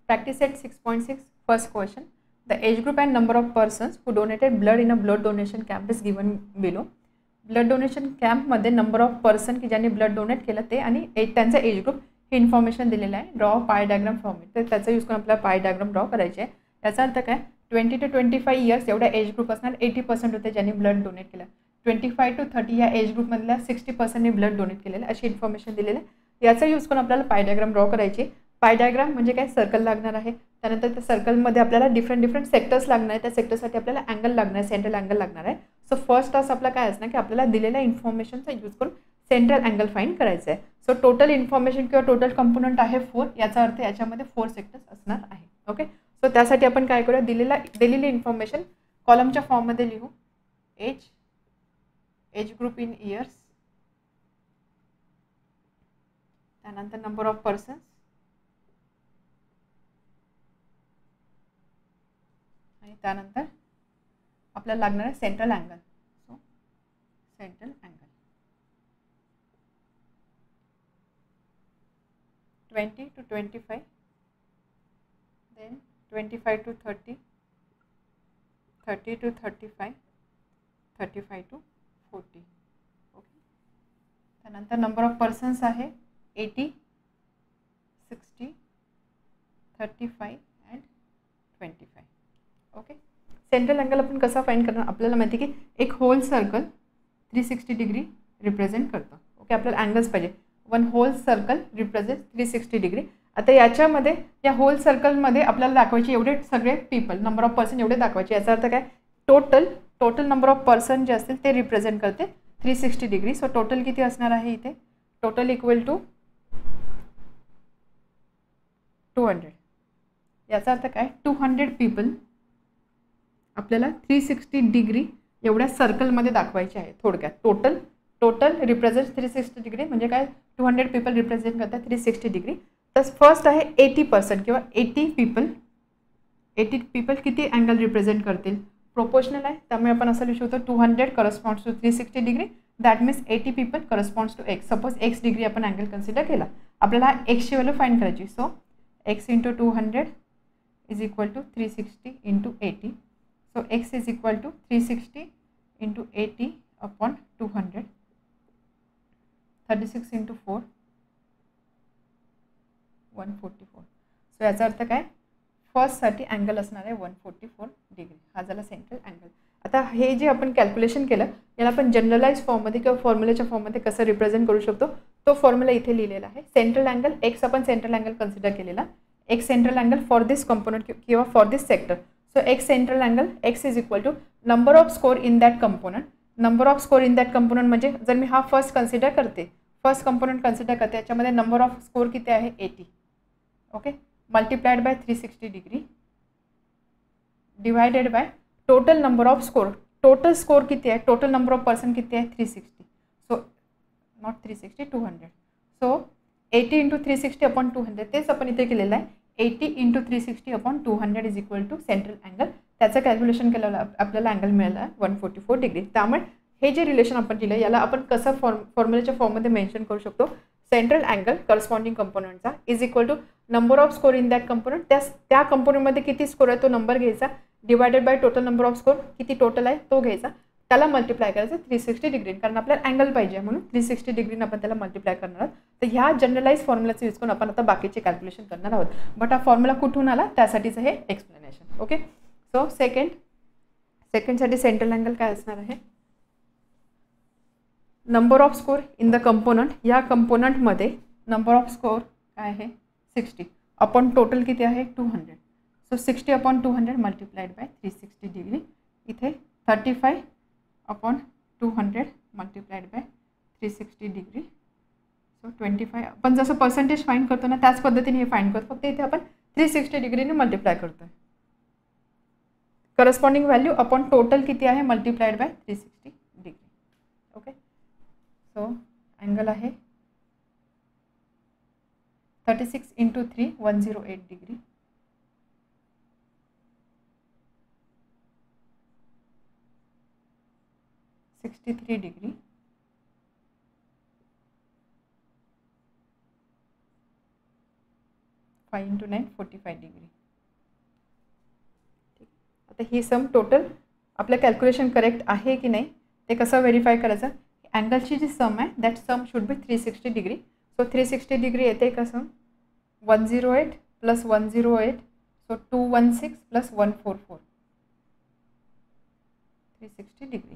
Practice set 6.6. First question. The age group and number of persons who donated blood in a blood donation camp is given below. Blood donation कॅम्पमध्ये number of person की ज्यांनी blood donate केलं ते आणि त्यांचा age group हे information दिलेलं आहे. Draw pie diagram format. तर त्याचा यूज करून आपल्याला पाय डायग्राम ड्रॉ करायचे आहे. याचा अर्थ काय 20 to 25 इयर्स एवढा एज ग्रुप असणार. 80% होते ज्यांनी ब्लड डोनेट केलं. 25 to 30 या एज ग्रुपमधल्या 60%नी ब्लड डोनेट केलेलं अशी इन्फॉर्मेशन दिलेलं आहे. याचा यूज करून आपल्याला पाय डायग्राम ड्रॉ करायची. पाय डायग्राम म्हणजे काय सर्कल लागणार आहे. त्यानंतर त्या सर्कलमध्ये आपल्याला डिफरंट सेक्टर्स लागणार आहे. त्या सेक्टरसाठी आपल्याला अँगल लागणार आहे. सेंट्रल अँगल लागणार आहे. सो फर्स्ट टास्क आपला काय असणार की आपल्याला दिलेल्या इन्फॉर्मेशनचा यूज करून सेंट्रल अँगल फाइंड करायचं आहे. सो टोटल इन्फॉर्मेशन किंवा टोटल कंपोनंट आहे 4. याचा अर्थ याच्यामध्ये 4 सेक्टर्स असणार आहे. ओके. सो त्यासाठी आपण काय करूया दिलेली इन्फॉर्मेशन कॉलमच्या फॉर्ममध्ये लिहू. एज ग्रुप इन इयर्स, त्यानंतर नंबर ऑफ पर्सन्स, आणि त्यानंतर आपल्याला लागणार आहे central angle. So central angle 20 to 25, then 25 to 30, 30 to 35, 35 to 40. Okay. त्यानंतर नंबर ऑफ पर्सन्स आहे 80, 60, 35 अँड 25. ओके. सेंट्रल अँगल आपण कसा फाइंड करणार. आपल्याला माहिती की एक होल सर्कल 360 डिग्री रिप्रेझेंट करतं. ओके. आपल्याला अँगल्स पाहिजे. One whole circle represent 360 degree. आता याच्यामध्ये या होल सर्कलमध्ये आपल्याला दाखवायचे एवढे सगळे पीपल नंबर ऑफ पर्सन एवढे दाखवायचे. याचा अर्थ काय टोटल नंबर ऑफ पर्सन जे असतील ते रिप्रेझेंट करते 360 डिग्री. सो टोटल किती असणार आहे इथे. Total equal to 200. याचा अर्थ काय 200 पीपल आपल्याला 360 डिग्री एवढ्या सर्कलमध्ये दाखवायचे आहे. थोडक्यात टोटल रिप्रेझेंट 360 डिग्री म्हणजे काय 200 पीपल रिप्रेझेंट करतात 360 डिग्री. तर फर्स्ट आहे 80% किंवा 80 पीपल किती अँगल रिप्रेझेंट करतील. प्रोपोर्शनल आहे त्यामुळे आपण असं लिहू शकतो 200 corresponds to 360 degree. That means 80 people corresponds to X. Suppose X degree आपण अँगल कन्सिडर केला. आपल्याला एक्सची व्हॅल्यू फाइंड करायची. So X into 200 is equal to 360 into 80. So x is equal to 360 into 80 upon 200. 36 into 4, 144. So याचा अर्थ काय फर्स्टसाठी angle असणार आहे 144 डिग्री. हा झाला सेंट्रल अँगल. आता हे जे आपण कॅल्क्युलेशन केलं याला आपण जनरलाइज फॉर्ममध्ये किंवा फॉर्म्युलेच्या फॉर्ममध्ये कसं रिप्रेझेंट करू शकतो तो फॉर्म्युला इथे लिहिलेला आहे. सेंट्रल अँगल एक्स आपण सेंट्रल अँगल कन्सिडर केलेला. X central angle for this component किंवा for this sector. So x central angle x is equal to number of score in that component. Number of score in that component म्हणजे जर मी हा first consider करते first component consider करते याच्यामध्ये number of score किती आहे 80. Okay. Multiplied by 360 degree divided by total number of score. Total score किती आहे टोटल नंबर ऑफ पर्सन किती आहे 360. So not 360 200. So 80 into 360 upon 200 तेच आपण इथे केलेलं आहे. 80 into 360 upon 200 is equal to central angle. त्याचं कॅल्क्युलेशन केलं आपल्याला अँगल मिळाला 144 डिग्री. त्यामुळे हे जे रिलेशन आपण दिलं याला आपण कसं फॉर्म्युलेच्या फॉर्ममध्ये मेन्शन करू शकतो. सेंट्रल अँगल करस्पॉन्डिंग कंपोनंटचा is equal to number of score in that component. त्या कंपोनंटमध्ये किती स्कोर आहे तो नंबर घ्यायचा divided by total number of score किती टोटल आहे तो घ्यायचा. त्याला मल्टिप्लाय करायचं 360 डिग्री कारण आपल्याला अँगल पाहिजे म्हणून 360 डिग्रीने आपण त्याला मल्टिप्लाय करणार आहोत. तर ह्या जनरलाइज फॉर्म्युलाचा यूज करून आपण आता बाकीचे कॅल्क्युलेशन करणार आहोत. बट हा फॉर्म्युला कुठून आला त्यासाठीचं हे एक्सप्लेनेशन. ओके. सो सेकंडसाठी सेंट्रल अँगल काय असणार आहे number of score in the component. या कंपोनंटमध्ये नंबर ऑफ स्कोर काय आहे 60 अपॉन टोटल किती आहे 200. So 60 upon 200 multiplied by 360 degree. इथे 35 upon 200 multiplied by 360 degree. So 25 आपण जसं पर्सेंटेज फाइंड करतो ना त्याच पद्धतीने हे फाइंड करतो. फक्त इथे आपण 360 डिग्रीने मल्टिप्लाय करतो. करस्पॉन्डिंग व्हॅल्यू अपॉन टोटल किती आहे multiplied by 360 degree. Okay. So angle आहे 36 into 3 108 degree. 63 degree. 5 5 into 9 45 degree. ठीक. आता ही सम टोटल आपलं कॅल्क्युलेशन करेक्ट आहे की नाही ते कसं व्हेरीफाय करायचं. अँगलची जी सम आहे that sum should be 360 degree. So 360 degree येते का sum 108 plus 108 so 216 plus 144 360 degree.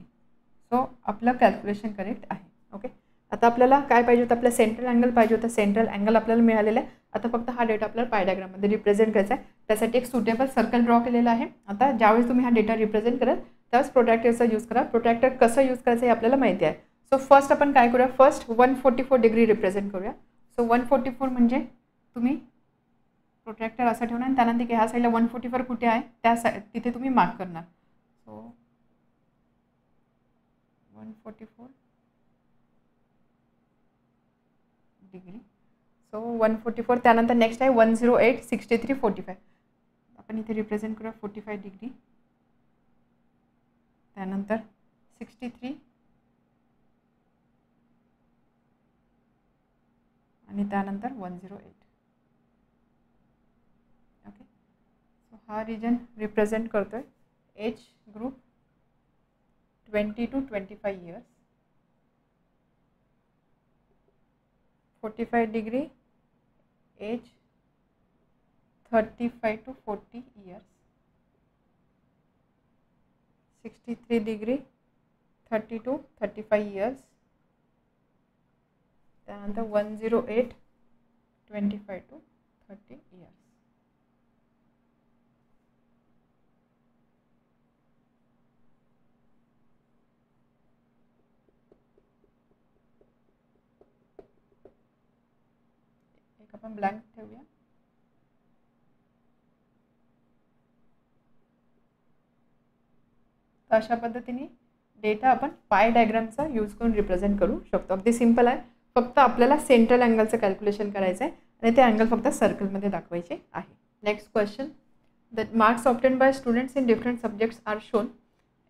So आपलं कॅल्क्युलेशन करेक्ट आहे. ओके. आता आपल्याला काय पाहिजे होतं, आपलं सेंट्रल अँगल पाहिजे होतं. सेंट्रल अँगल आपल्याला मिळालेलं आहे. आता फक्त हा डेटा आपल्याला पाय डायग्राममध्ये रिप्रेझेंट करायचा आहे. त्यासाठी एक सुटेबल सर्कल ड्रॉ केलेला आहे. आता ज्यावेळेस तुम्ही हा डेटा रिप्रेझेंट कराल त्यावेळेस प्रोट्रॅक्टरचा यूज करा. प्रोट्रॅक्टर कसं यूज करायचं हे आपल्याला माहिती आहे. सो फर्स्ट आपण काय करूया, फर्स्ट 144 डिग्री रिप्रेझेंट करूया. सो 144 म्हणजे तुम्ही प्रोट्रॅक्टर असं ठेवणार आणि त्यानंतर ह्या साईडला 144 कुठे आहे त्या तिथे तुम्ही मार्क करणार. So 144 degree. सो 144 त्यानंतर नेक्स्ट आहे 108 63 45. आपण इथे रिप्रेझेंट करूया 45 डिग्री. त्यानंतर 63 आणि त्यानंतर 108. ओके. सो हा रिजन रिप्रेझेंट करतोय age group 20 to 25 years. 45 degree age 35 to 40 years. 63 degree 30 to 35 years. त्यानंतर 108 25 to 30 years. एक आपण ब्लँक ठेवूया. तर अशा पद्धतीने डेटा आपण पाय डायग्रामचा यूज करून रिप्रेझेंट करू शकतो. अगदी सिंपल आहे. फक्त आपल्याला सेंट्रल अँगलचं कॅल्क्युलेशन करायचं आहे आणि ते अँगल फक्त सर्कलमध्ये दाखवायचे आहे. Next question, the marks obtained by students in different subjects are shown.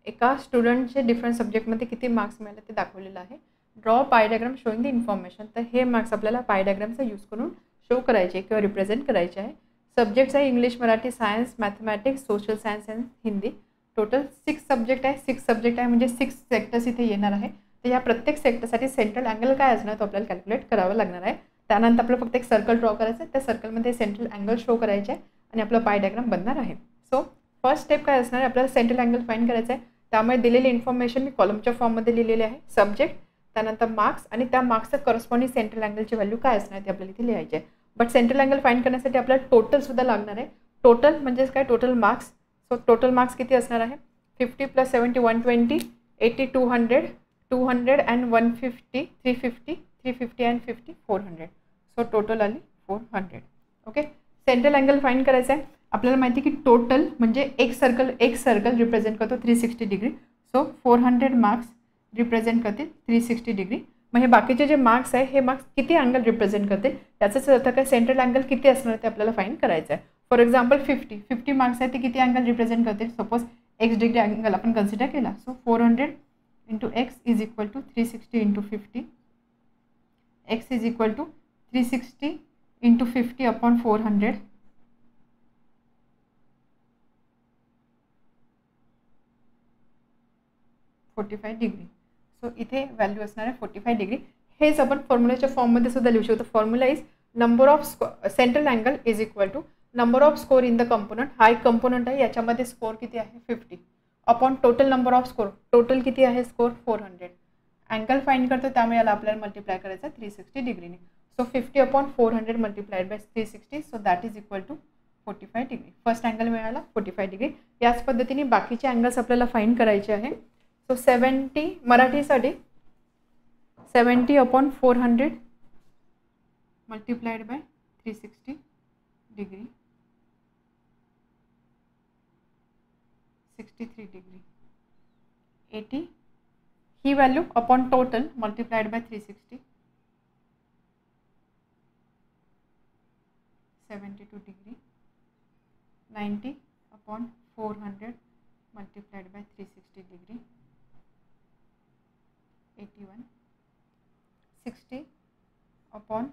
एका स्टुडंटचे डिफरंट सब्जेक्टमध्ये किती मार्क्स मिळाले ते दाखवलेलं आहे. Draw pie diagram showing the information. तर हे मार्क्स आपल्याला पाय डायग्रामचा यूज करून शो करायचे किंवा रिप्रेझेंट करायचे आहे. सब्जेक्ट्स आहे English, Marathi, science, mathematics, social science and Hindi. Total 6 subject आहे. 6 सब्जेक्ट आहे म्हणजे 6 सेक्टर्स इथे येणार आहे. तर या प्रत्येक सेक्टरसाठी सेंट्रल अँगल काय असणार तो आपल्याला कॅल्क्युलेट करावं लागणार आहे. त्यानंतर आपल्याला फक्त एक सर्कल ड्रॉ करायचं आहे. त्या सर्कलमध्ये सेंट्रल अँगल शो करायचे आहे आणि आपलं पाय डायग्राम बनणार आहे. सो फर्स्ट स्टेप काय असणार आहे, आपल्याला सेंट्रल अँगल फाइंड करायचं आहे. त्यामुळे दिलेली इन्फॉर्मेशन मी कॉलमच्या फॉर्ममध्ये लिहिलेली आहे. सब्जेक्ट, त्यानंतर मार्क्स आणि त्या मार्क्सचं करस्पॉन्डिंग सेंट्रल अँगलची व्हॅल्यू काय असणार ते आपल्याला इथे लिहायचे आहे. बट सेंट्रल अँगल फाइंड करण्यासाठी आपल्याला टोटलसुद्धा लागणार आहे. टोटल म्हणजेच काय, total marks. So total marks किती असणार आहे, 50 + 70 120, 80 200, 200 and 150 350, 350 and 50 400. सो टोटल आली 400. ओके. सेंट्रल अँगल फाइंड करायचं आहे. आपल्याला माहिती की टोटल म्हणजे एक सर्कल रिप्रेझेंट करतो 360 डिग्री. सो 400 मार्क्स रिप्रेझेंट करतील 360 डिग्री. मग हे बाकीचे जे मार्क्स आहे हे मार्क्स किती अँगल रिप्रेझेंट करतील त्याचंच अर्थ काय, सेंट्रल अँगल किती असणार ते आपल्याला फाइंड करायचं आहे. फॉर एक्झाम्पल 50 मार्क्स आहे ते किती अँगल रिप्रेझेंट करतील. सपोज एक्स डिग्री अँगल आपण कन्सिडर केला. So 400 into X is equal to 360 into 50. X is equal to 360 into 50 upon 400. Degree. So इथे व्हॅल्यू असणार आहे 45 डिग्री. हेच आपण फॉर्म्युलाच्या फॉर्ममध्ये सुद्धा लिहू शकतो. Formula is number of central angle is equal to number of score in the component. हा एक कंपोनंट आहे, याच्यामध्ये स्कोर किती आहे 50 upon total number of score. Total किती आहे स्कोर 400. अँगल फाइंड करतो त्यामुळे याला आपल्याला मल्टिप्लाय करायचं 360 डिग्रीने. So 50 upon 400 multiplied by 360. So that is equal to 45 degree. First angle मिळाला 45 डिग्री. याच पद्धतीने बाकीचे अँगल्स आपल्याला फाइंड करायचे आहे. सो 70 मराठीसाठी 70 upon 400 multiplied by 360 degree 63 degree 80. He value upon total multiplied by 360 72 degree 90 upon 400 multiplied by 360 degree 81. 60 upon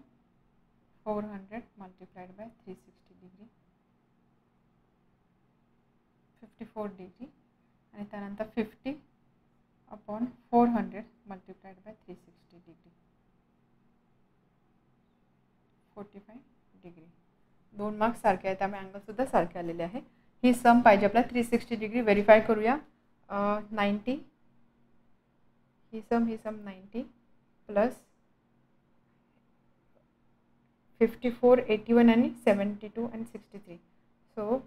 400 multiplied by 360 degree 54 degree आणि त्यानंतर 50 upon 400 multiplied by 360 degree 45 degree. 2 marks सारखे आहेत, त्यामुळे अँगलसुद्धा सारखे आलेले आहे. ही सम पाहिजे आपल्याला 360 डिग्री. व्हेरीफाय करूया. 90 ही सम 90 प्लस 54, 81 आणि 72 आणि 63. So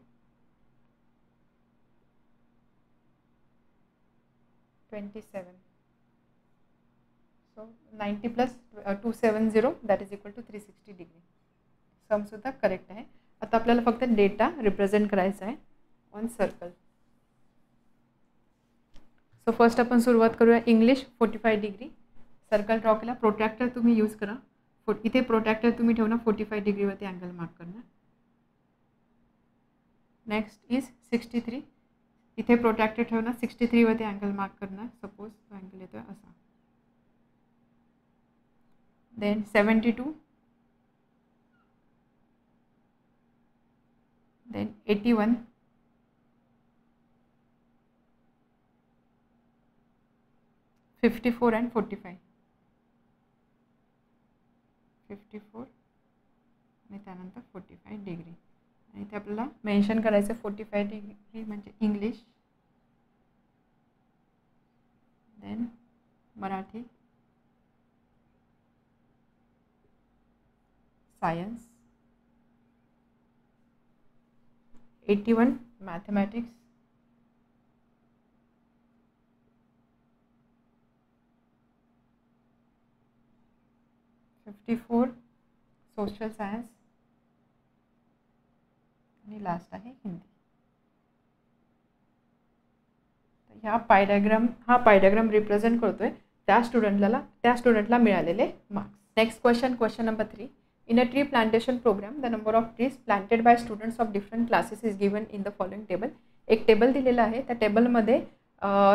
27. So 90 plus 270 that is equal to 360 degree. समसुद्धा करेक्ट आहे. आता आपल्याला फक्त डेटा रिप्रेझेंट करायचा आहे ऑन सर्कल. सो फर्स्ट आपण सुरुवात करूया. इंग्लिश 45 डिग्री सर्कल ड्रॉ केला. प्रोट्रॅक्टर तुम्ही यूज करा. इथे प्रोट्रॅक्टर तुम्ही ठेवणार 45 डिग्रीवरती अँगल मार्क करणार. Next is 63. इथे प्रोट्रॅक्टर ठेवणार 63 वरती अँगल मार्क करणार. सपोज तो अँगल येतोय असा. Then 72, then 81, 54 and 45. 54 आणि त्यानंतर 45 डिग्री. आणि इथे आपल्याला मेन्शन करायचं 45 डिग्री म्हणजे English, then Marathi, science, 81 mathematics, 54 social science आणि लास्ट आहे हिंदी. तर ह्या पाय डायग्राम रिप्रेझेंट करतोय त्या स्टुडंटला मिळालेले marks. Next question number 3. In a tree plantation program, the number of trees planted by students of different classes is given in the following table. एक table दिलेला आहे. त्या टेबलमध्ये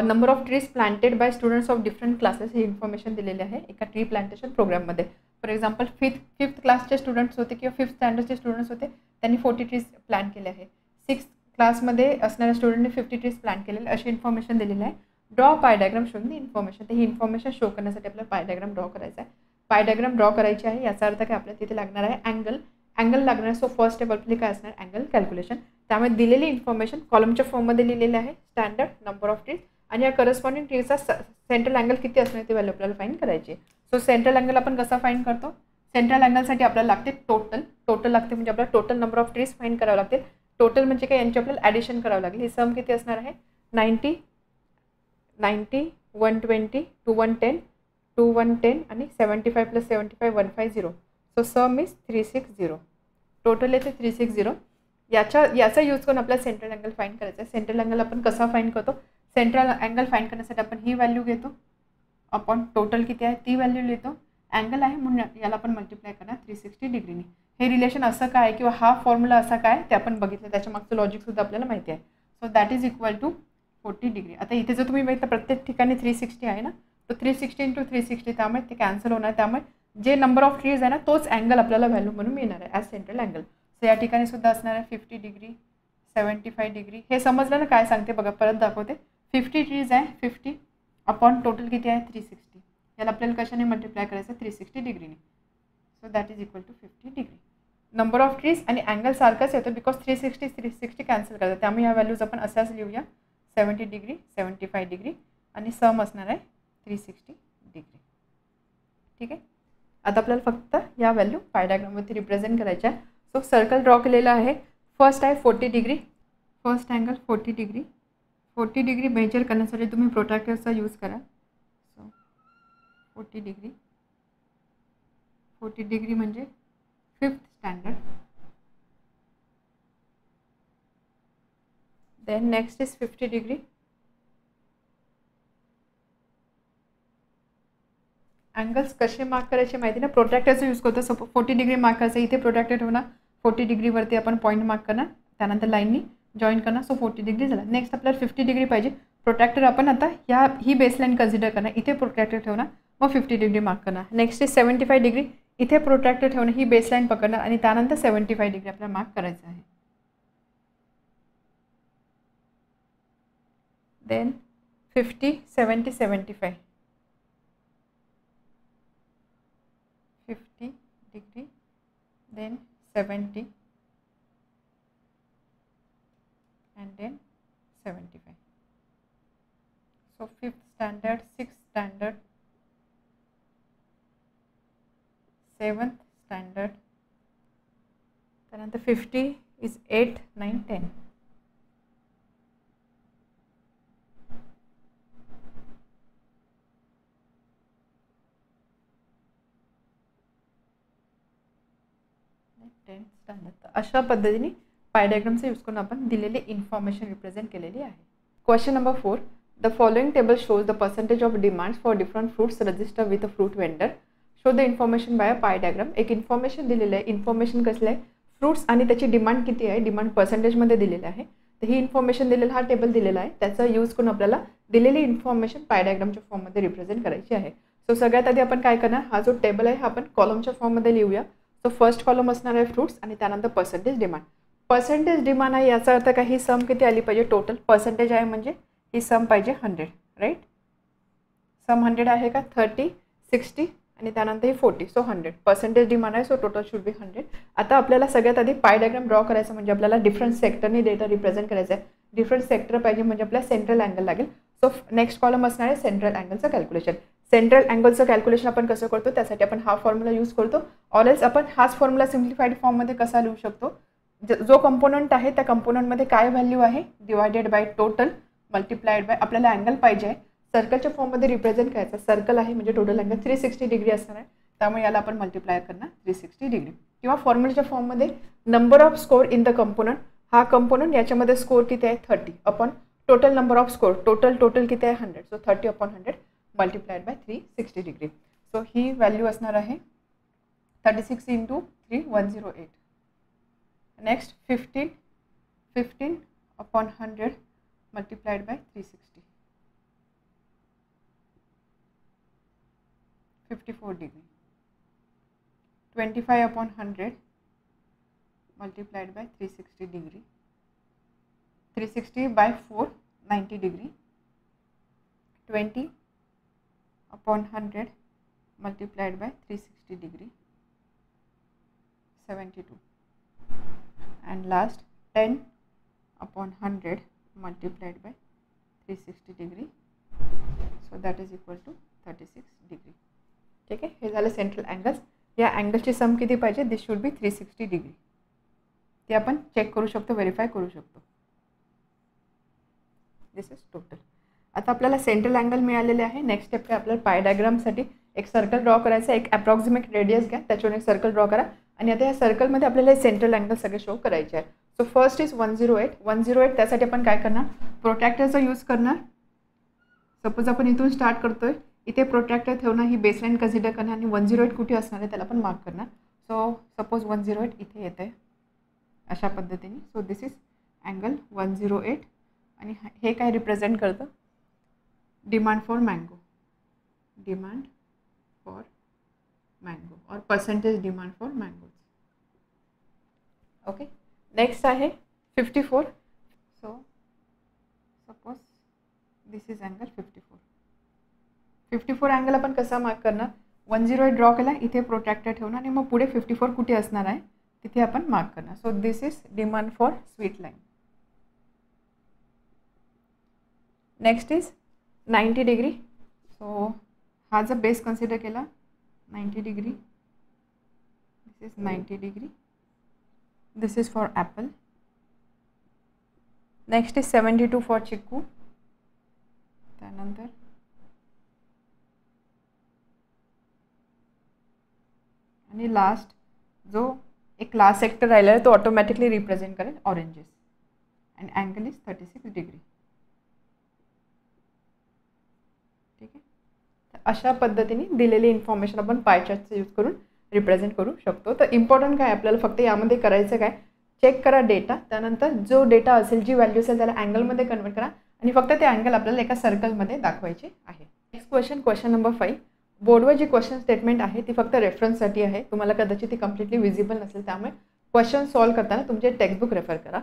number of trees planted by students of different classes he information दिलेली आहे एका tree plantation प्रोग्राममध्ये. For example fifth क्लासचे स्टुडंट्स होते किंवा 5th स्टँडर्डचे स्टुडंट्स होते, त्यांनी 40 ट्रीज प्लांट केले आहे. 6th क्लासमध्ये असणाऱ्या स्टुडंटने 50 ट्रीज प्लांट केलेले, अशी इन्फॉर्मेशन दिलेली आहे. ड्रॉ पाय डायग्राम शोधून दी इन्फॉर्मेशन. तर ही इन्फॉर्मेशन शो करण्यासाठी आपल्याला पाय डायग्राम ड्रॉ करायचा आहे. पाय डायग्राम ड्रॉ करायची आहे याचा अर्थ काय, आपल्याला तिथे लागणार आहे अँगल लागणार आहे. सो फर्स्ट स्टेप आपली काय असणार, अँगल कॅल्क्युलेशन. त्यामुळे दिलेली इन्फॉर्मेशन कॉलमच्या फॉर्ममध्ये लिहिलेली आहे. स्टँडर्ड, नंबर ऑफ ट्रीज आणि या करस्पॉन्डिंग ट्रीचा सेंट्रल अँगल किती असणार ती व्हॅल्यू आपल्याला फाइंड करायची. सो सेंट्रल अँगल आपण कसा फाइंड करतो, सेंट्रल अँगलसाठी आपल्याला लागते टोटल लागते, म्हणजे आपल्याला total number of trees find करावं लागते. टोटल म्हणजे काय, यांची आपल्याला ॲडिशन करावं लागेल. ही सम किती असणार आहे, 90, 120, 110, 110 आणि 75 + 75 150. So some is 360. टोटल येते 360. याचा यूज करून आपल्याला सेंट्रल अँगल फाइंड करायचा आहे. सेंट्रल अँगल आपण कसा फाइंड करतो, सेंट्रल अँगल फाइंड करण्यासाठी आपण ही व्हॅल्यू घेतो अपॉन टोटल किती आहे ती व्हॅल्यू लिहितो. अँगल आहे म्हणून याला आपण मल्टिप्लाय करणार 360 डिग्रीने. हे रिलेशन असं काय किंवा हा फॉर्म्युला असा काय ते आपण बघितलं, त्याच्या मागचं लॉजिकसुद्धा आपल्याला माहिती आहे. So that is equal to 40 degree. आता इथे जर तुम्ही बघितलं प्रत्येक ठिकाणी 360 आहे ना, तर 360 × 360 त्यामुळे ते कॅन्सल होणार. त्यामुळे जे नंबर ऑफ ट्रीज आहे ना तोच अँगल आपल्याला व्हॅल्यू म्हणून मिळणार आहे ॲज सेंट्रल अँगल. सो या ठिकाणी सुद्धा असणार आहे 50 डिग्री, 75 डिग्री. हे समजलं ना काय सांगते बघा, परत दाखवते. 50 ट्रीज आहे, 50 अपॉन टोटल किती आहे 360. याला आपल्याला कशाने मल्टिप्लाय करायचं 360 डिग्रीने. So that is equal to 50 degree. Number of trees आणि अँगल सारखंच येतो बिकॉज 360 कॅन्सल करतात. त्यामुळे ह्या व्हॅल्यूज आपण अशाच लिहूया 70 डिग्री, 75 डिग्री आणि सम असणार आहे 360 डिग्री. ठीक आहे. आता आपल्याला फक्त या व्हॅल्यू पाय डायग्रामवरती रिप्रेझेंट करायच्या आहे. सो सर्कल ड्रॉ केलेलं आहे. फर्स्ट आहे 40 degree, first angle 40 degree. 40 degree measure करण्यासाठी तुम्ही प्रोट्रॅक्टरचा यूज करा. सो 40 डिग्री, 40 डिग्री म्हणजे 5th standard. Then next is 50 degree. Angles कसे मार्क करायचे माहिती ना, प्रोट्रॅक्टरचा यूज करतो. सपोज 40 डिग्री मार्क करायचं, इथे प्रोट्रॅक्टर ठेवणार, 40 डिग्रीवरती आपण पॉईंट मार्क करणार, त्यानंतर लाईननी जॉईन करणार. सो 40 डिग्री झाला. नेक्स्ट आपल्याला 50 डिग्री पाहिजे. प्रोट्रॅक्टर आपण आता ही बेसलाईन कन्सिडर करणार, इथे प्रोट्रॅक्टर ठेवणार, मग 50 डिग्री मार्क करणार. Next is 75 degree. इथे प्रोट्रॅक्टर ठेवणं, ही बेसलाईन पकडणार आणि त्यानंतर 75 डिग्री आपल्याला मार्क करायचं आहे. Then 50, 70, 75, 50 degree, then 70 and then 75. So 5th standard, 6th standard, 7th standard, त्यानंतर 50 is 8, 9, 10. स्टँडर्ड. अशा पद्धतीने पाय डायग्रामचा यूज करून आपण दिलेली इन्फॉर्मेशन रिप्रेझेंट केलेली आहे. Question number 4. The following table shows the percentage of demands for different fruits register with a fruit vendor. Show the information by a pie diagram. एक इन्फॉर्मेशन दिलेलं आहे. इन्फॉर्मेशन कसलं आहे, फ्रूट्स आणि त्याची डिमांड किती आहे, डिमांड पर्सेंटेजमध्ये दिलेलं आहे. तर ही इन्फॉर्मेशन दिलेला हा टेबल दिलेला आहे, त्याचा यूज करून आपल्याला दिलेली इन्फॉर्मेशन पाय डायग्रामच्या फॉर्ममध्ये रिप्रेझेंट करायची आहे. सो सगळ्यात आधी आपण काय करणार, हा जो टेबल आहे हा आपण कॉलमच्या फॉर्ममध्ये लिहूया. सो फर्स्ट कॉलम असणार आहे फ्रूट्स आणि त्यानंतर पर्सेंटेज डिमांड. पर्सेंटेज डिमांड आहे याचा अर्थ काय, ही सम किती आली पाहिजे, टोटल पर्सेंटेज आहे म्हणजे ही सम पाहिजे 100, राईट. सम 100 आहे का, 30, 60 आणि त्यानंतर ही 40. सो 100 पर्सेंटेज डिमांड आहे. So total should be 100. आता आपल्याला सगळ्यात आधी पाय डायग्राम ड्रॉ करायचं म्हणजे आपल्याला डिफरंट सेक्टरनी डेटा रिप्रेझेंट करायचा आहे. डिफरंट सेक्टर पाहिजे म्हणजे आपल्याला सेंट्रल अँगल लागेल. सो नेक्स्ट कॉलम असणार आहे सेंट्रल अँगलचं कॅल्क्युलेशन. सेंट्रल अँगलचं कॅल्क्युलेशन आपण कसं करतो, त्यासाठी आपण हा फॉर्म्युला यूज करतो. ऑलवेज आपण हाच फॉर्म्युला सिम्प्लिफाईड फॉर्ममध्ये कसा लिहू शकतो, जो कंपोनंट आहे त्या कंपोनंटमध्ये काय व्हॅल्यू आहे divided by total multiplied by आपल्याला अँगल पाहिजे आहे. सर्कलच्या फॉर्ममध्ये रिप्रेझेंट करायचं. सर्कल आहे म्हणजे टोटल अँगल 360 डिग्री असणार आहे, त्यामुळे याला आपण मल्टिप्लाय करणार 360 डिग्री. किंवा फॉर्म्युलाच्या फॉर्ममध्ये number of score in the component. हा कंपोनंट याच्यामध्ये स्कोर किती आहे 30 upon total number of score. Total किती आहे 100. So 30 upon 100 multiplied by 360 degree. So ही व्हॅल्यू असणार आहे 36 into 3 108. Next 15 upon 100 multiplied by 360 54 degree. 25 upon 100 multiplied by 360 degree. 360 by 4 90 degree. 20 upon 100 multiplied by 360 degree 72. And last 10 upon 100 multiplied by 360 degree, so that is equal to 36 degree. ठीक आहे, हे झालं central angles. या अँगलची सम किती पाहिजे, दिस शुड बी 360 डिग्री. ते आपण चेक करू शकतो, व्हेरीफाय करू शकतो. दिस इज टोटल. आता आपल्याला सेंट्रल अँगल मिळालेले आहे. नेक्स्ट स्टेप काय, आपल्याला पाय डायग्रामसाठी एक सर्कल ड्रॉ करायचं आहे. एक अप्रॉक्सिमेट रेडियस घ्या, त्याच्यावर एक सर्कल ड्रॉ करा आणि आता या सर्कलमध्ये आपल्याला हे सेंट्रल अँगल सगळे शो करायचे आहे. So first is 108. त्यासाठी आपण काय करणार, प्रोट्रॅक्टरचा यूज करणार. सपोज आपण इथून स्टार्ट करतोय, इथे प्रोट्रॅक्टर ठेवणार, ही बेसलाईन कन्सिडर करणार आणि 108 कुठे असणार आहे त्याला आपण मार्क करणार. सो सपोज 108 इथे येत आहे अशा पद्धतीने. सो दिस इज अँगल 108 आणि हे काय रिप्रेझेंट करतं, डिमांड फॉर मँगो और percentage demand for mangoes. Okay, next आहे 54. So suppose this is angle 54 angle आपण कसा मार्क करणार, 108 ड्रॉ केला, इथे प्रोट्रॅक्टर ठेवणार आणि मग पुढे 54 कुठे असणार आहे तिथे आपण मार्क करणार. So this is demand for sweet lime. Next is 90 degree. So हा जर बेस कन्सिडर केला 90 degree, this is 90 degree. This is for apple. Next is 72 for chikoo. त्यानंतर आणि लास्ट जो एक लास्ट सेक्टर राहिला आहे तो ऑटोमॅटिकली रिप्रेझेंट करेल oranges and angle is 36 degree. ठीक आहे, तर अशा पद्धतीने दिलेली इन्फॉर्मेशन आपण पाय चार्टचा यूज करून रिप्रेझेंट करू शकतो. तर इम्पॉर्टंट काय आपल्याला फक्त यामध्ये करायचं काय, चेक करा डेटा, त्यानंतर जो डेटा असेल, जी व्हॅल्यू असेल त्याला अँगलमध्ये कन्वर्ट करा आणि फक्त ते अँगल आपल्याला एका सर्कलमध्ये दाखवायचे आहे. Next question number 5. बोर्डवर जी क्वेश्चन स्टेटमेंट आहे ती फक्त रेफरन्ससाठी आहे, तुम्हाला कदाचित ती कम्प्लिटली विजिबल नसेल, त्यामुळे क्वेश्चन सॉल्व करताना तुमचे टेक्स्टबुक रेफर करा.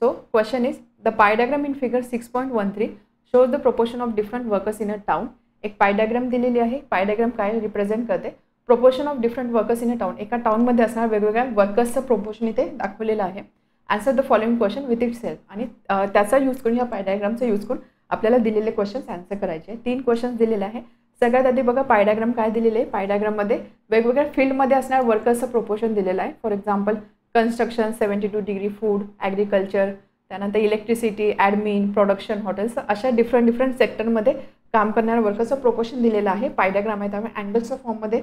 So question is the pie diagram in figure 6.13 shows the proportion of different workers in a town. एक पाय डायग्राम दिलेली आहे. पाय डायग्राम काय रिप्रेझेंट करते? Proportion of different workers in a town. एका टाउनमध्ये असणाऱ्या वेगवेगळ्या वर्कर्सचं proportion इथे दाखवलेलं आहे. Answer the following question with it self. आणि त्याचा यूज करून, या पाय डायग्रामचा यूज करून आपल्याला दिलेले क्वेश्चन्स आन्सर करायचे. 3 क्वेश्चन्स दिलेले आहे. सगळ्यात आधी बघा पाय डायग्राम काय दिलेले आहे. पाय डायग्राममध्ये वेगवेगळ्या फील्डमध्ये असणाऱ्या वर्कर्सचं प्रोपोर्शन दिलेलं आहे. For example construction 72 degree, food, agriculture, त्यानंतर इलेक्ट्रिसिटी, ॲडमिन, प्रोडक्शन, हॉटेल्स, अशा डिफरंट सेक्टरमध्ये काम करणाऱ्या वर्कर्सचं प्रोपोर्शन दिलेलं आहे. पाय डायग्राम आहे, त्यामुळे अँगल्सच्या फॉर्ममध्ये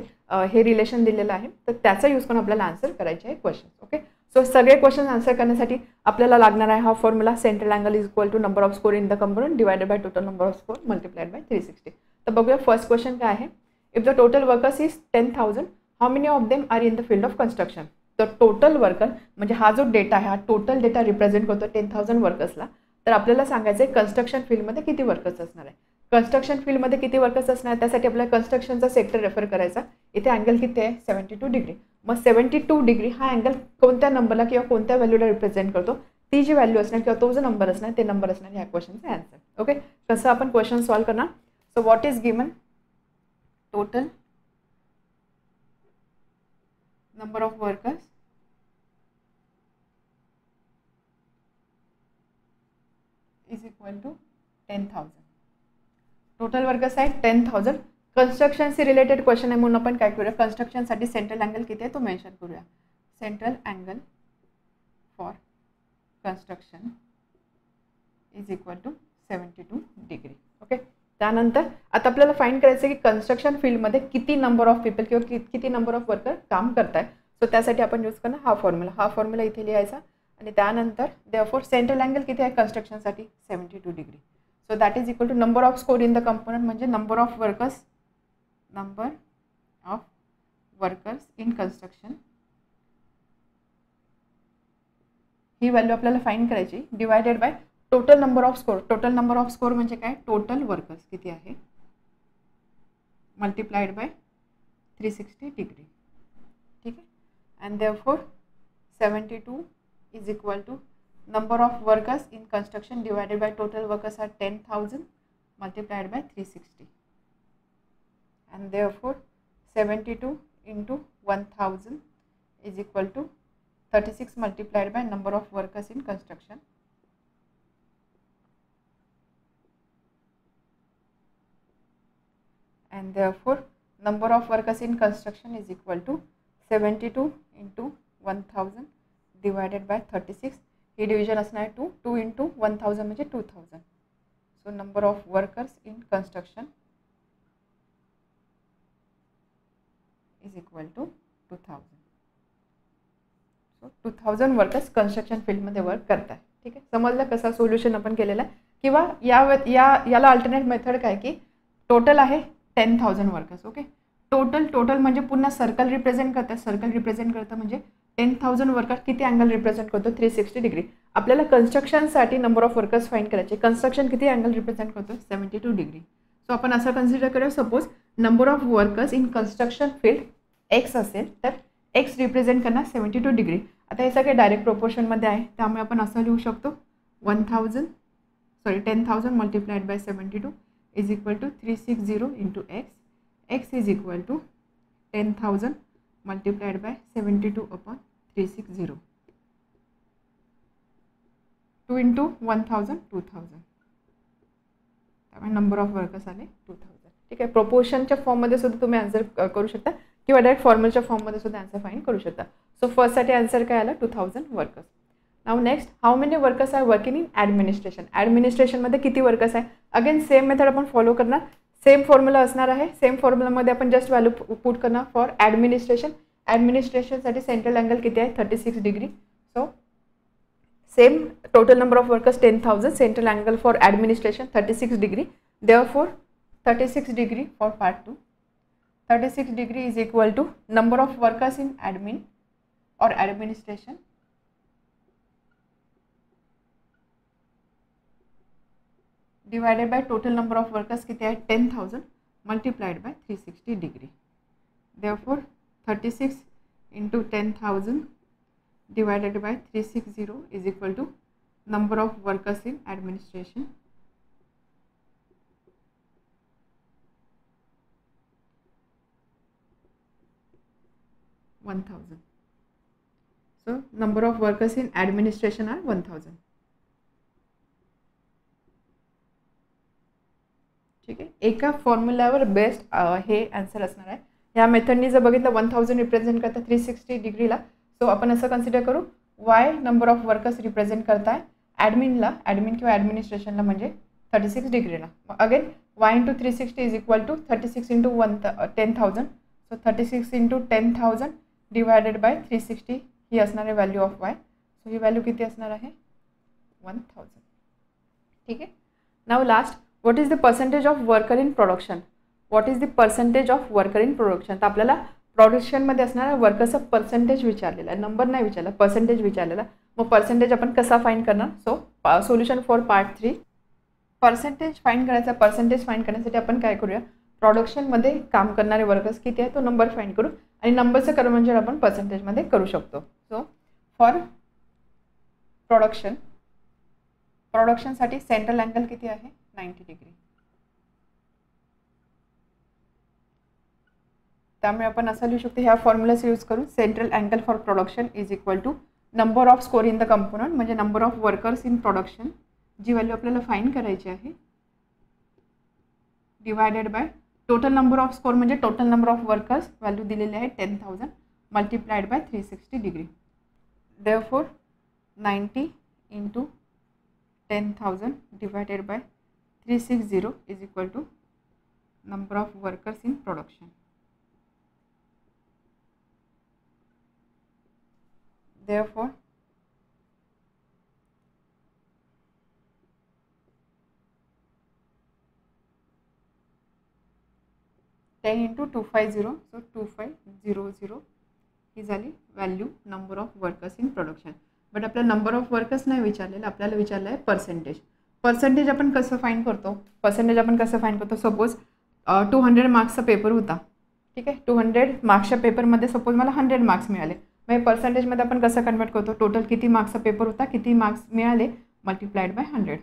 हे रिलेशन दिलेलं आहे. तर त्याचा यूज करून आपल्याला आन्सर करायचे आहे क्वेश्चन. ओके, सो सगळे क्वेश्चन आन्सर करण्यासाठी आपल्याला लागणार आहे हा formula. Central angle is equal to number of score in the component divided by total number of score multiplied by 360. तर बघूया फर्स्ट क्वेश्चन काय आहे. If the total workers is 10,000, how many of them are in the field of construction. तर total worker म्हणजे हा जो data आहे, हा टोटल डेटा रिप्रेझेंट करतो 10,000 वर्कर्सला. तर आपल्याला सांगायचं आहे कन्स्ट्रक्शन फील्डमध्ये किती वर्कर्स असणार आहे. कन्स्ट्रक्शन फील्डमध्ये किती वर्कर्स असणार आहे, त्यासाठी आपल्याला कन्स्ट्रक्शनचा सेक्टर रेफर करायचा. इथे अँगल किती आहे? 72 डिग्री. मग 72 डिग्री हा अँगल कोणत्या नंबरला किंवा कोणत्या व्हॅल्यूला रिप्रेझेंट करतो? ती जी व्हॅल्यू असणार किंवा तो जो नंबर असणार ते नंबर असणार ह्या क्वेश्चनचा आन्सर. ओके, कसं आपण क्वेश्चन सॉल्व्ह करणार? So what is given? Total number of workers is equal to 10,000. Total workers आहे 10,000. कन्स्ट्रक्शनशी रिलेटेड क्वेश्चन आहे म्हणून आपण काय करूया, कन्स्ट्रक्शनसाठी सेंट्रल अँगल किती आहे तो मेन्शन करूया. Central angle for construction is equal to 72 degree. Okay, त्यानंतर आता आपल्याला फाइंड करायचं की कन्स्ट्रक्शन फील्डमध्ये किती नंबर ऑफ पीपल किंवा किती नंबर ऑफ वर्कर काम करत आहे. सो त्यासाठी आपण यूज करणार हा फॉर्म्युला. हा फॉर्म्युला इथे लिहायचा आणि त्यानंतर देअरफॉर सेंट्रल अँगल किती आहे कन्स्ट्रक्शनसाठी? 72 degree. So that is equal to number of score in the component म्हणजे number of workers in construction. ही व्हॅल्यू आपल्याला फाइंड करायची divided by total number of score. Total number of score म्हणजे काय? Total workers किती आहे multiplied by 360 degree. ठीक आहे, and therefore 72 is equal to number of workers in construction divided by total workers are 10,000 multiplied by 360, and therefore 72 into 1000 is equal to 36 multiplied by number of workers in construction, and therefore number of workers in construction is equal to 72 into 1000 divided by 36. ही division असणार आहे 2 into 1000 म्हणजे 2000. So number of workers in construction is equal to 2000. सो 2000 workers construction फील्डमध्ये work करतात. ठीक आहे, समजलं कसा सोल्युशन आपण केलेला आहे. किंवा याला अल्टरनेट मेथड काय की टोटल आहे 10,000 वर्कर्स. ओके, टोटल म्हणजे पुन्हा सर्कल रिप्रेझेंट करतात. सर्कल रिप्रेझेंट करतं म्हणजे 10,000 वर्कर किती अँगल रिप्रेझेंट करतो? 360 डिग्री. आपल्याला कन्स्ट्रक्शनसाठी नंबर ऑफ वर्कर्स फाइंड करायचे. कन्स्ट्रक्शन किती अँगल रिप्रेझेंट करतो? 72 डिग्री. सो आपण असं कन्सिडर करूया, suppose number of workers in construction field x असेल तर एक्स रिप्रेझेंट करणार 72 डिग्री. आता हे सगळे डायरेक्ट प्रोपोर्शनमध्ये आहे, त्यामुळे आपण असं लिहू शकतो 10,000 multiplied by 72 is equal to 360 into X. X is equal to 10,000 multiplied by 72 upon 360. 2 into 1000 2000. त्यामुळे नंबर ऑफ वर्कर्स आले 2000. ठीक आहे, प्रोपोर्शनच्या फॉर्ममध्ये सुद्धा तुम्ही आन्सर करू शकता किंवा डायरेक्ट फॉर्मलच्या फॉर्ममध्ये सुद्धा आन्सर फाइंड करू शकता. सो फर्स्टसाठी आन्सर काय आला? 2000 workers. Now next, how many workers are working in administration. ॲडमिनिस्ट्रेशनमध्ये किती वर्कर्स आहे? अगेन सेम मेथड आपण फॉलो करणार. सेम फॉर्म्युला असणार आहे. सेम फॉर्म्युलामध्ये आपण जस्ट व्हॅल्यू पुट करणार फॉर ॲडमिनिस्ट्रेशन. ॲडमिनिस्ट्रेशनसाठी सेंट्रल अँगल किती आहे? 36 degree. So same total number of workers 10,000, central angle for administration 36 degree. Therefore 36 degree for part 2. 36 degree is equal to number of workers in admin और administration divided by total number of workers किती आहे? 10,000 multiplied by 360 degree. Therefore 36 into 10,000 divided by 360 is equal to number of workers in administration. (1000). So number of workers in administration are 1000. ठीक आहे, एका फॉर्म्युलावर best हे answer असणार आहे. ह्या मेथडनी जर बघितलं 1000 रिप्रेझेंट करता 360 डिग्रीला, सो आपण असं कन्सिडर करू Y number of workers represent करताय ॲडमिन किंवा ॲडमिनिस्ट्रेशनला म्हणजे 36 डिग्रीला. Again Y into 360 is equal to 36 into 10,000. So 36 into 10,000 divided by 360 ही असणार आहे व्हॅल्यू ऑफ वाय. सो ही व्हॅल्यू किती असणार आहे 1000. ठीक आहे. Now last, what is the percentage of worker in production. What is the percentage of worker in production. तर आपल्याला प्रोडक्शनमध्ये असणारा वर्करचा पर्सेंटेज विचारलेला आहे, नंबर नाही विचारला, पर्सेंटेज विचारलेला. मग पर्सेंटेज आपण कसा फाइंड करणार. So solution for part 3. Percentage find करायचा. पर्सेंटेज फाइंड करण्यासाठी आपण काय करूया, प्रोडक्शनमध्ये काम करणारे वर्कर्स किती आहे तो नंबर फाइंड करू आणि नंबरचं कन्व्हर्जन आपण पर्सेंटेजमध्ये करू शकतो. सो फॉर प्रोडक्शनसाठी सेंट्रल अँगल किती आहे 90 डिग्री. त्यामुळे आपण असं लिहू शकतो ह्या फॉर्म्युलाचा यूज करून central angle for production is equal to number of score in the component म्हणजे number of workers in production जी व्हॅल्यू आपल्याला फाइंड करायची आहे divided by total number of score म्हणजे total number of workers value दिलेली आहे 10,000 multiplied by 360 degree. Therefore 90 into 10,000 divided by 360 is equal to number of workers in production. Therefore 10 into 250, so 2500 ही झाली value number of workers in production. But आपल्याला number of workers नाही विचारलेलं, आपल्याला विचारलं आहे percentage. Percentage आपण कसं फाइंड करतो. सपोज 200 मार्क्सचा पेपर होता. ठीक आहे, 200 मार्क्सच्या पेपरमध्ये सपोज मला 100 मार्क्स मिळाले. मग पर्सेंटेजमध्ये आपण कसं कन्वर्ट करतो, टोटल किती मार्क्सचा पेपर होता, किती मार्क्स मिळाले multiplied by 100.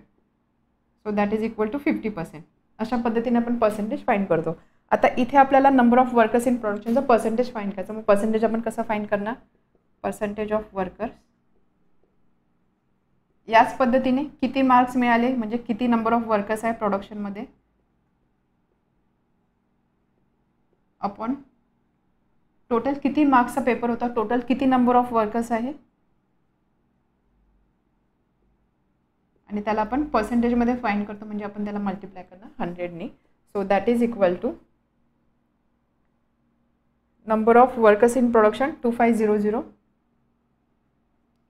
So that is equal to 50%. अशा पद्धतीने आपण पर्सेंटेज फाइंड करतो. आता इथे आपल्याला नंबर ऑफ वर्कर्स इन प्रोडक्शनचं पर्सेंटेज फाइंड करायचं. मग पर्सेंटेज आपण कसं फाइंड करणार, पर्सेंटेज ऑफ वर्कर्स याच पद्धतीने किती मार्क्स मिळाले म्हणजे किती नंबर ऑफ वर्कर्स आहे प्रोडक्शनमध्ये अपॉन टोटल किती मार्क्सचा पेपर होता, टोटल किती नंबर ऑफ वर्कर्स आहे आणि त्याला आपण पर्सेंटेजमध्ये फाइंड करतो म्हणजे आपण त्याला मल्टिप्लाय करणार 100 ने. So that is equal to number of workers in production 2500,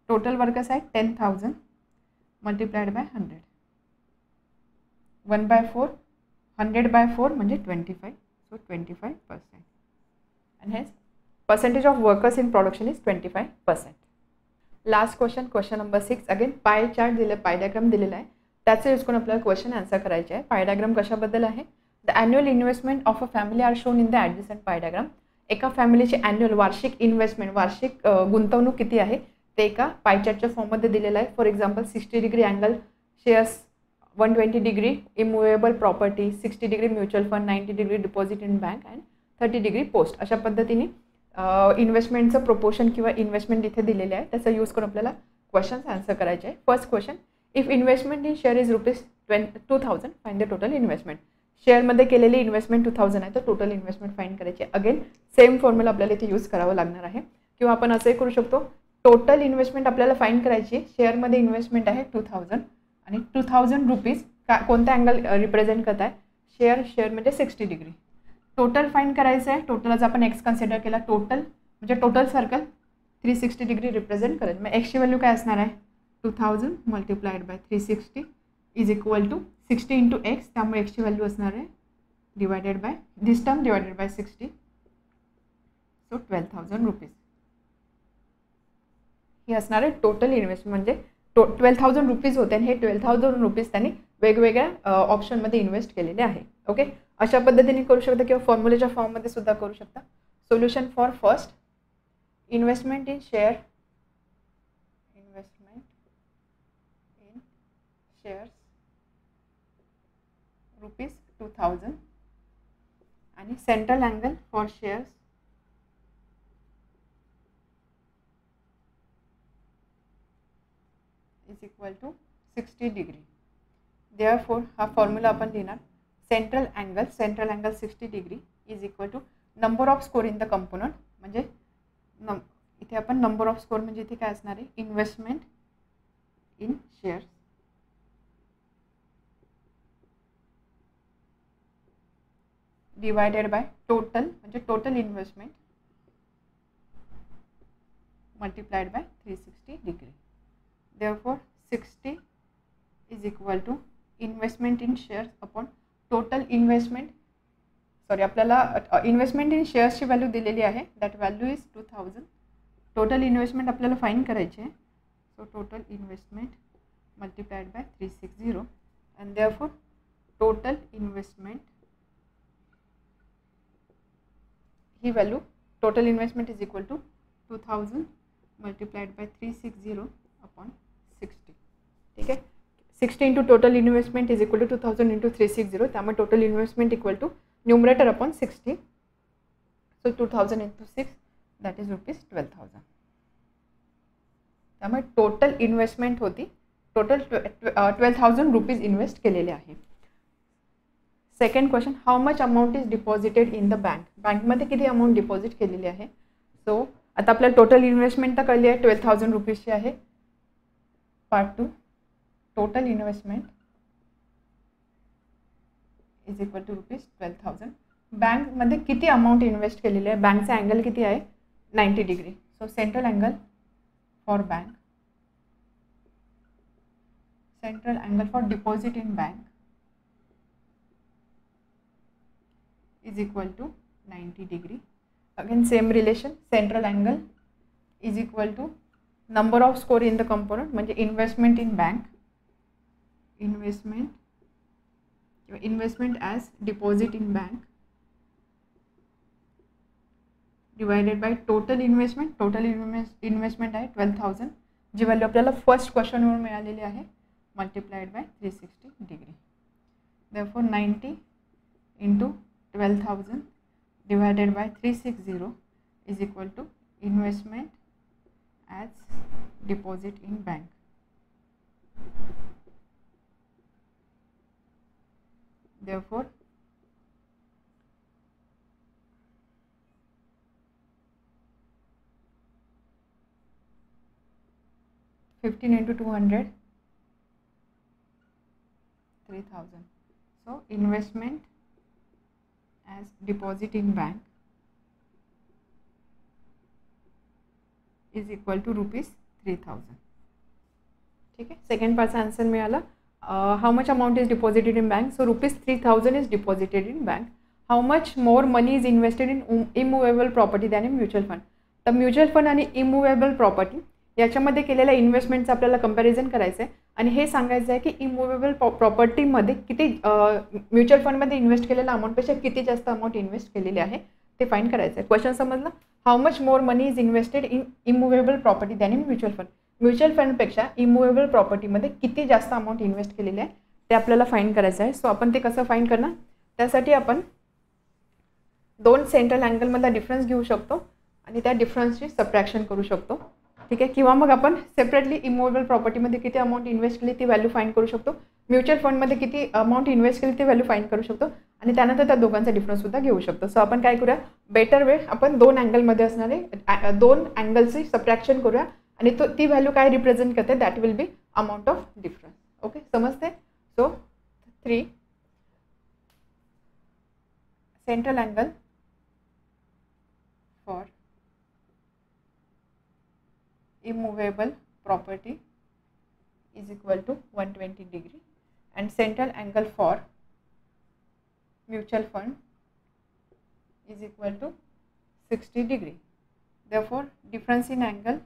total workers आहे 10,000 मल्टिप्लाइड बाय 100. 1/4 100/4 म्हणजे 25. So 25%. and hence percentage of workers in production is 25%. Last question number 6. Again pie chart दिले, pie diagram दिलेला आहे, त्याचे use करून आपल्याला question answer करायचे आहे. पाय डायग्राम कशाबद्दल आहे, the annual investment of a family are shown in the adjacent pie diagram. एका फॅमिलीची ॲन्युअल वार्षिक इन्व्हेस्टमेंट, वार्षिक गुंतवणूक किती आहे ते एका पाय चार्टच्या फॉर्ममध्ये दिलेलं आहे. For example 60 degree angle shares, 120 degree immovable property, 60 degree mutual fund, 90 degree deposit in bank and 30 degree post. अशा पद्धतीने इन्व्हेस्टमेंटचं प्रोपोर्शन किंवा इन्व्हेस्टमेंट इथे दिलेले आहे, त्याचा यूज करून आपल्याला क्वेश्चन्स आन्सर करायचे आहे. First question, if investment in share is ₹2000 find the total investment. शेअरमध्ये केलेली इन्व्हेस्टमेंट 2000 आहे, तर टोटल इन्व्हेस्टमेंट फाइंड करायची. अगेन सेम फॉर्म्युला आपल्याला इथे यूज करावं लागणार आहे. किंवा आपण असंही करू शकतो, टोटल इन्व्हेस्टमेंट आपल्याला फाइंड करायची आहे. शेअरमध्ये इन्व्हेस्टमेंट आहे 2000 आणि 2000 रुपीज कोणता अँगल रिप्रेझेंट करत आहे, शेअर म्हणजे 60 डिग्री. टोटल फाइंड करायचं आहे. टोटलच आपण एक्स कन्सिडर केला, टोटल म्हणजे टोटल सर्कल 360 डिग्री रिप्रेझेंट करेल. मग एक्सची व्हॅल्यू काय असणार आहे, 2000 multiplied by 360 is equal to 60 into X. त्यामुळे एक्सची व्हॅल्यू असणार आहे divided by this term divided by 60. So 12,000 rupees ही असणार आहे टोटल इन्व्हेस्टमेंट. म्हणजे 12,000 रुपीज होते आणि हे 12,000 रुपीज त्यांनी वेगवेगळ्या ऑप्शनमध्ये इन्व्हेस्ट केलेले आहे. ओके, अशा पद्धतीने करू शकता किंवा फॉर्म्युलेच्या फॉर्ममध्ये सुद्धा करू शकता. Solution for first, investment in shares ₹2000 आणि central angle for shares is equal to 60 degree. Therefore हा फॉर्म्युला आपण लिहिणार. Central angle 60 degree is equal to number of score in the component, म्हणजे इथे आपण नंबर ऑफ स्कोर म्हणजे इथे काय असणार आहे, investment in shares divided by total, म्हणजे total investment multiplied by 360 degree. Therefore 60 is equal to investment in shares upon total investment, sorry आपल्याला इन्व्हेस्टमेंट इन शेअर्सची व्हॅल्यू दिलेली आहे, that value is 2000. Total investment आपल्याला फाइंड करायची आहे. So total investment multiplied by 360 and therefore total investment, ही value total investment is equal to 2000 multiplied by 360 upon 60. ठीक आहे, 60 into total investment is equal to 2000 into 360. त्यामुळे total investment equal to numerator upon 60. So 2000 into 6 that is ₹12,000. त्यामुळे total investment होती, total 12,000 rupees invest केलेले आहे. Second question, how much amount is deposited in the bank. बँकमध्ये किती amount deposit केलेली आहे. So आता आपल्याला टोटल इन्व्हेस्टमेंट तर कळली आहे 12,000 रुपीजची आहे. Part 2, total investment is equal to ₹12,000. बँकमध्ये किती अमाऊंट इन्व्हेस्ट केलेली आहे, बँकचा अँगल किती आहे, 90 degree. So central angle for bank, central angle for deposit in bank is equal to 90 degree. Again same relation, central angle is equal to number of score in the component, म्हणजे investment in bank, investment as deposit in bank divided by total investment. total investment आहे 12,000, जी value आपल्याला first क्वेश्चनवर मिळालेली आहे, multiplied by 360 degree. therefore 90 into 12,000 divided by 360 is equal to investment as deposit in bank. Therefore 15 into 200, 3,000. So investment as deposit in bank is equal to ₹3,000. ठीक आहे, second पार्टचा answer मिळाला. How much amount is deposited in bank. So ₹3,000 is deposited in bank. How much more money is invested in immovable property than in mutual fund. तर mutual fund आणि immovable property याच्यामध्ये केलेल्या इन्व्हेस्टमेंटचं आपल्याला comparison करायचं आहे आणि हे सांगायचं आहे की इमूवेबल प्रॉपर्टीमध्ये किती म्युच्युअल फंडमध्ये इन्व्हेस्ट केलेल्या अमाऊंटपेक्षा किती जास्त अमाऊंट इन्व्हेस्ट केलेली आहे ते फाइंड करायचं आहे. क्वेश्चन समजला. How much more money is invested in immovable property than in mutual fund. Mutual फंडपेक्षा इमूवेबल प्रॉपर्टीमध्ये किती जास्त अमाऊंट इन्व्हेस्ट केलेली आहे ते आपल्याला फाइंड करायचं आहे. सो आपण ते कसं फाइंड करणार, त्यासाठी आपण दोन सेंट्रल अँगलमधला डिफरन्स घेऊ शकतो आणि त्या डिफरन्सची सबट्रॅक्शन करू शकतो. ठीक आहे, किंवा मग आपण सेपरेटली इमूवेबल प्रॉपर्टीमध्ये किती अमाऊंट इन्व्हेस्ट केली ती व्हॅल्यू फाइंड करू शकतो, म्युच्युअल फंडमध्ये किती अमाऊंट इन्व्हेस्ट केली ती व्हॅल्यू फाइंड करू शकतो आणि त्यानंतर त्या दोघांचा डिफरन्ससुद्धा घेऊ शकतो. सो आपण काय करूया, बेटर वे आपण दोन अँगलमध्ये असणारे दोन अँगलची सबट्रॅक्शन करूया आणि ती व्हॅल्यू काय रिप्रेझेंट करते, that will be amount of difference. Okay, समजते. So 3 central angle for immovable property is equal to 120 degree and central angle for mutual fund is equal to 60 degree. Therefore difference in angle,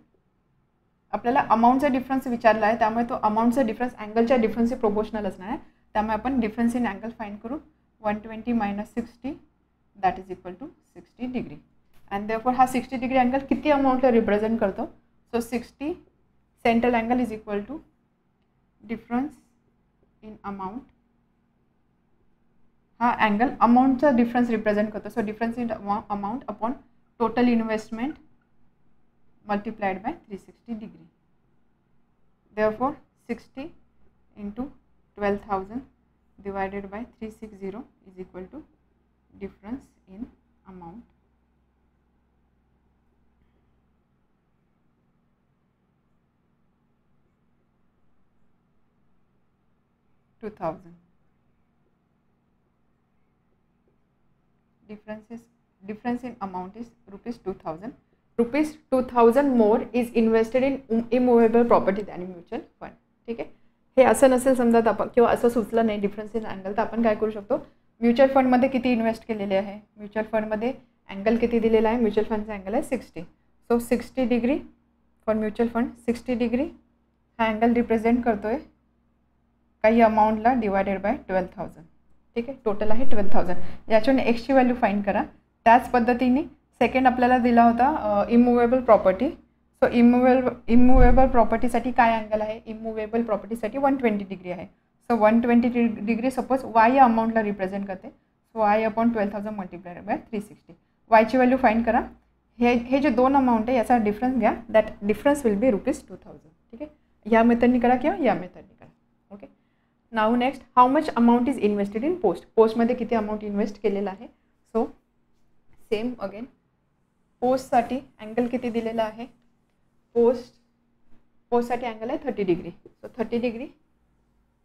आपल्याला अमाऊंटचा difference विचारला आहे त्यामुळे तो अमाऊंटचा difference अँगलच्या डिफरन्सशी proportional असणार आहे. त्यामुळे आपण डिफरन्स इन अँगल फाइंड करू. 120 minus 60 that is equal to 60 degree. And therefore हा 60 डिग्री अँगल किती अमाऊंटला रिप्रेझेंट करतो. So 60 central angle is equal to difference in amount. हा अँगल अमाऊंटचा डिफरन्स रिप्रेझेंट करतो. So difference in amount upon total investment multiplied by 360 degree. Therefore 60 into 12,000 divided by 360 is equal to difference in amount. Difference in amount is rupees 2,000. Rupees 2,000 more is invested in immovable properties आणि mutual fund. ठीक आहे. हे असं नसेल समजा आपण किंवा असं सुचलं नाही डिफरन्स इन अँगल, तर आपण काय करू शकतो. म्युच्युअल फंडमध्ये किती इन्व्हेस्ट केलेले आहे. म्युच्युअल फंडमध्ये अँगल किती दिलेला आहे. म्युच्युअल फंडचा अँगल आहे 60. So 60 degree for mutual fund. 60 degree हा अँगल रिप्रेझेंट करतो आहे काही अमाऊंटला डिवायडेड बाय 12,000. ठीक आहे. टोटल आहे 12,000. याच्यावर एक्सची व्हॅल्यू फाइंड करा. त्याच पद्धतीने सेकंड आपल्याला दिला होता इमूवेबल प्रॉपर्टी. सो इमूवेबल प्रॉपर्टीसाठी काय अँगल आहे. इमूवेबल प्रॉपर्टीसाठी 120 डिग्री आहे. सो 120 डिग्री सपोज वाय या अमाऊंटला रिप्रेझेंट करते. So Y upon 12,000 multiplied by 360. वायची व्हॅल्यू फाइंड करा. हे जे दोन अमाऊंट आहे याचा डिफरन्स घ्या. That difference will be rupees 2,000. ठीक आहे. या मेथडनी करा किंवा या मेथडनी करा. Okay. Now next how much amount is invested in post. पोस्टमध्ये किती अमाऊंट इन्व्हेस्ट केलेला आहे. सो सेम अगेन पोस्टसाठी अँगल किती दिलेला आहे. पोस्टसाठी अँगल आहे 30 डिग्री. सो 30 डिग्री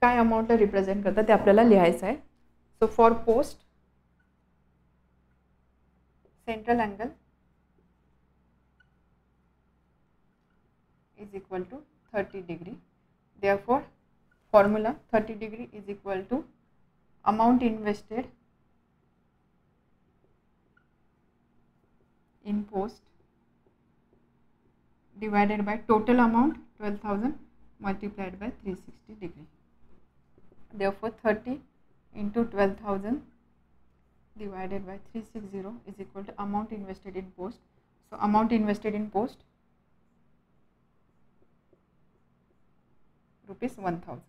काय अमाऊंटला रिप्रेझेंट करतं ते आपल्याला लिहायचं आहे. So for post central angle is equal to 30 degree. Therefore formula 30 degree is equal to amount invested in post divided by total amount 12,000 multiplied by 360 degree. Therefore 30 into 12,000 divided by 360 is equal to amount invested in post. So amount invested in post rupees 1,000.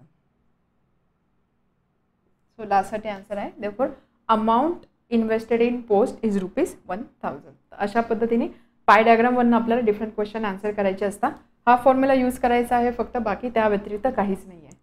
So last साठी answer आहे. Therefore amount invested in post is rupees 1,000. अशा पद्धतीने पाय डायग्रामवरून आपल्याला different question answer करायचे असतात. हा formula use करायचा आहे फक्त, बाकी त्या व्यतिरिक्त काहीच नाही आहे.